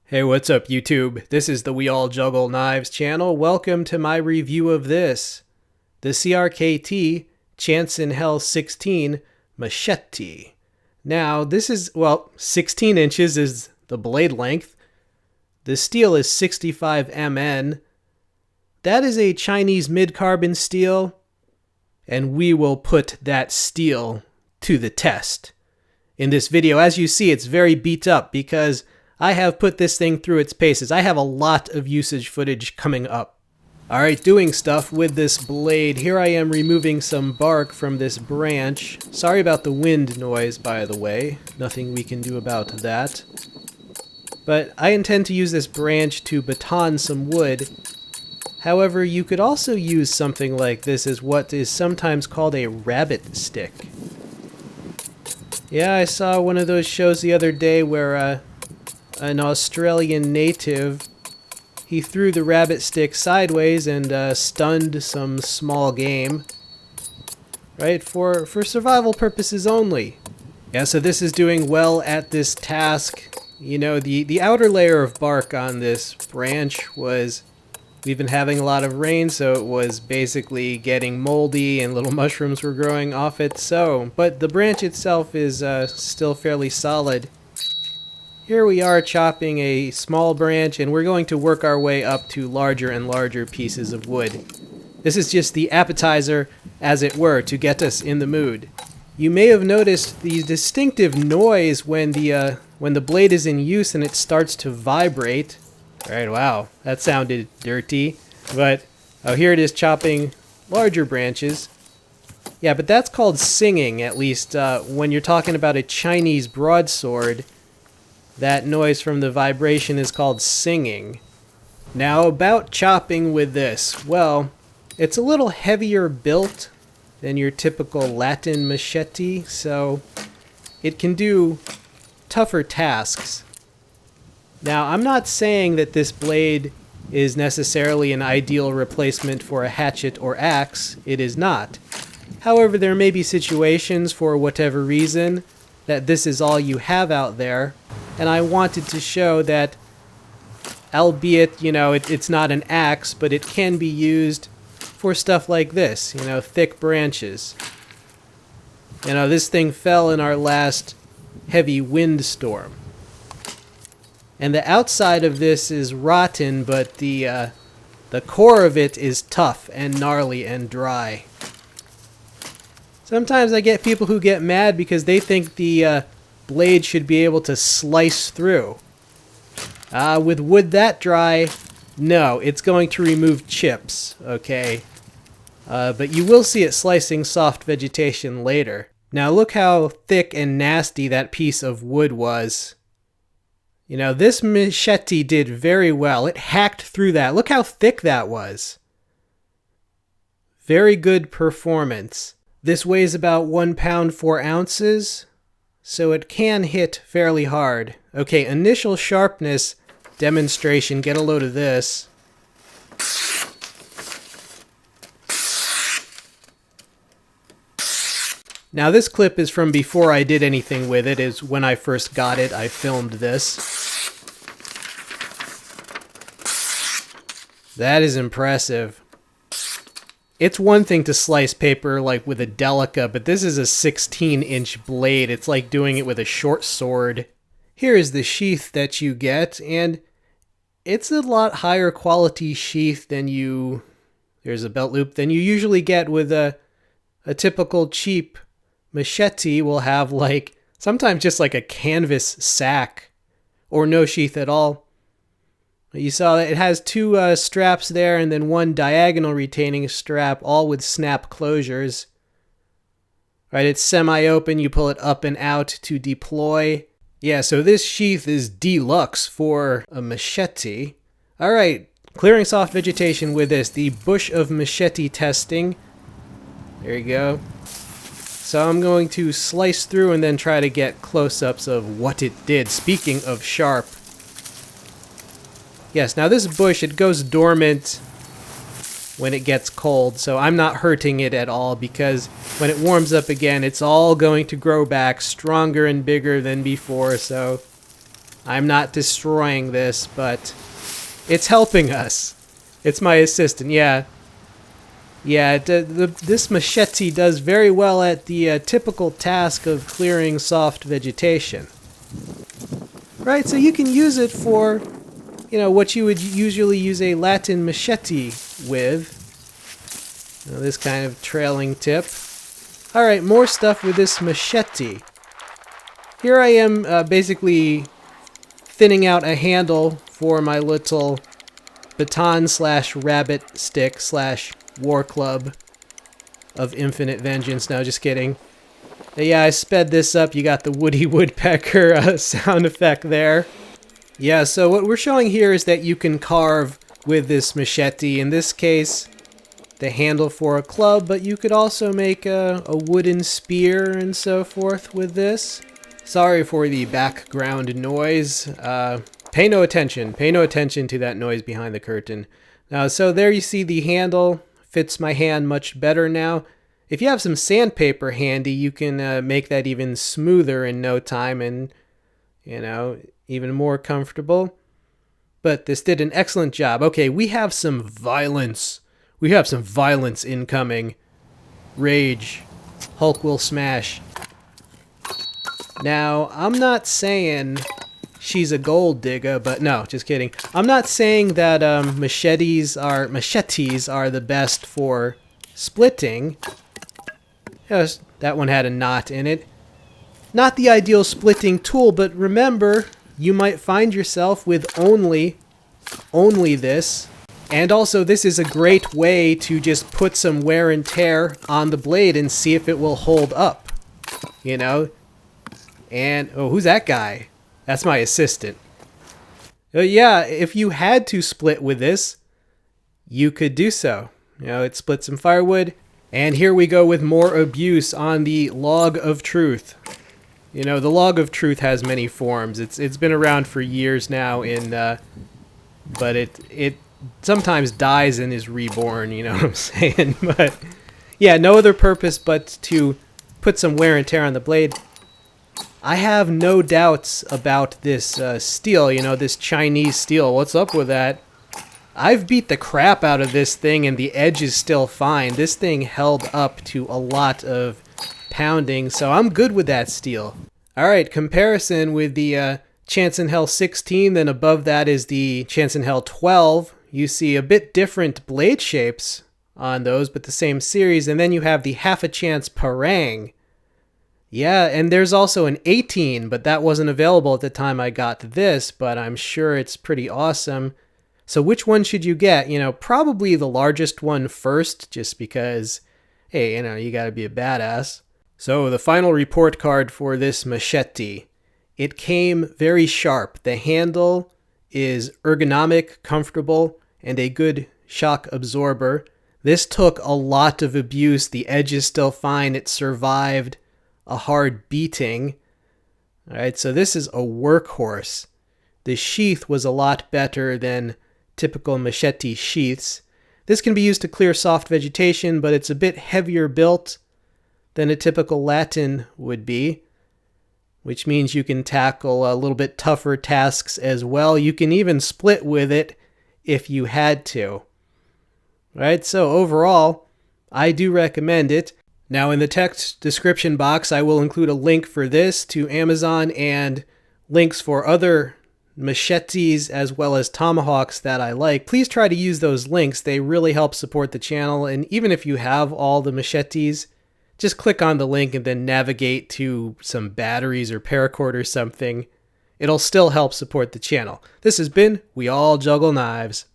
Hey, what's up YouTube? This is the We All Juggle Knives channel. Welcome to my review of this, the CRKT Chanceinhell 16 Machete. Now, this is, 16 inches is the blade length. The steel is 65 MN. That is a Chinese mid-carbon steel, and we will put that steel to the test. In this video, as you see, it's very beat up because I have put this thing through its paces. I have a lot of usage footage coming up. Alright, doing stuff with this blade. Here I am removing some bark from this branch. Sorry about the wind noise, by the way. Nothing we can do about that. But I intend to use this branch to baton some wood. However, you could also use something like this as what is sometimes called a rabbit stick. Yeah, I saw one of those shows the other day where an Australian native, he threw the rabbit stick sideways and stunned some small game, right, for survival purposes only. Yeah, so this is doing well at this task. You know, the outer layer of bark on this branch was, we've been having a lot of rain, so it was basically getting moldy and little mushrooms were growing off it. So, but the branch itself is still fairly solid. Here we are chopping a small branch, and we're going to work our way up to larger and larger pieces of wood. This is just the appetizer, as it were, to get us in the mood. You may have noticed the distinctive noise when the blade is in use and it starts to vibrate. Right, wow, that sounded dirty. But, oh, here it is chopping larger branches. Yeah, but that's called singing, at least when you're talking about a Chinese broadsword. That noise from the vibration is called singing. Now, about chopping with this. Well, it's a little heavier built than your typical Latin machete, so it can do tougher tasks. Now, I'm not saying that this blade is necessarily an ideal replacement for a hatchet or axe. It is not. However, there may be situations, for whatever reason, that this is all you have out there. And I wanted to show that, albeit, you know, it's not an axe, but it can be used for stuff like this, you know, thick branches. You know, this thing fell in our last heavy windstorm. And the outside of this is rotten, but the core of it is tough and gnarly and dry. Sometimes I get people who get mad because they think the blade should be able to slice through. With wood that dry, no, it's going to remove chips, okay? But you will see it slicing soft vegetation later. Now look how thick and nasty that piece of wood was. You know, this machete did very well. It hacked through that. Look how thick that was. Very good performance. This weighs about 1 pound 4 ounces. So it can hit fairly hard. Okay, initial sharpness demonstration. Get a load of this. Now this clip is from before I did anything with it. Is when I first got it. I filmed this. That is impressive. It's one thing to slice paper like with a Delica, but this is a 16-inch blade. It's like doing it with a short sword. Here is the sheath that you get, and it's a lot higher quality sheath than there's a belt loop, than you usually get with a typical cheap machete. Will have like, sometimes just like a canvas sack, or no sheath at all. You saw that it has 2 straps there and then 1 diagonal retaining strap, all with snap closures. Right, it's semi-open. You pull it up and out to deploy. Yeah, so this sheath is deluxe for a machete. All right, clearing soft vegetation with this. The bush of machete testing. There you go. So I'm going to slice through and then try to get close-ups of what it did. Speaking of sharp. Yes, now this bush, it goes dormant when it gets cold, so I'm not hurting it at all because when it warms up again, it's all going to grow back stronger and bigger than before, so I'm not destroying this, but it's helping us. It's my assistant, yeah. Yeah, this machete does very well at the typical task of clearing soft vegetation. Right, so you can use it for, you know, what you would usually use a Latin machete with. You know, this kind of trailing tip. Alright, more stuff with this machete. Here I am basically thinning out a handle for my little baton slash rabbit stick slash war club of infinite vengeance. No, just kidding. Yeah, I sped this up. You got the Woody Woodpecker sound effect there. Yeah, so what we're showing here is that you can carve with this machete. In this case, the handle for a club, but you could also make a wooden spear and so forth with this. Sorry for the background noise. Pay no attention. Pay no attention to that noise behind the curtain. So there you see the handle. Fits my hand much better now. If you have some sandpaper handy, you can make that even smoother in no time and, you know, even more comfortable. But this did an excellent job. Okay, we have some violence. We have some violence incoming. Rage. Hulk will smash. Now, I'm not saying she's a gold digger, but no, just kidding. I'm not saying that machetes are the best for splitting. Yes, that one had a knot in it. Not the ideal splitting tool, but remember, you might find yourself with only this. And also, this is a great way to just put some wear and tear on the blade and see if it will hold up. You know? And, oh, who's that guy? That's my assistant. Yeah, if you had to split with this, you could do so. You know, it split some firewood. And here we go with more abuse on the Log of Truth. You know, the Log of Truth has many forms. It's been around for years now, but it sometimes dies and is reborn, you know what I'm saying? But yeah, no other purpose but to put some wear and tear on the blade. I have no doubts about this steel, you know, this Chinese steel. What's up with that? I've beat the crap out of this thing and the edge is still fine. This thing held up to a lot of pounding, so I'm good with that steel. Alright, comparison with the Chanceinhell 16, then above that is the Chanceinhell 12. You see a bit different blade shapes on those, but the same series, and then you have the Half a Chance Parang. Yeah, and there's also an 18, but that wasn't available at the time I got this, but I'm sure it's pretty awesome. So which one should you get? You know, probably the largest one first, just because, hey, you know, you gotta be a badass. So the final report card for this machete. It came very sharp. The handle is ergonomic, comfortable, and a good shock absorber. This took a lot of abuse. The edge is still fine. It survived a hard beating. All right, so this is a workhorse. The sheath was a lot better than typical machete sheaths. This can be used to clear soft vegetation, but it's a bit heavier built than a typical Latin would be, which means you can tackle a little bit tougher tasks as well. You can even split with it if you had to. Right, so overall, I do recommend it. Now in the text description box, I will include a link for this to Amazon and links for other machetes as well as tomahawks that I like. Please try to use those links. They really help support the channel. And even if you have all the machetes, just click on the link and then navigate to some batteries or paracord or something. It'll still help support the channel. This has been We All Juggle Knives.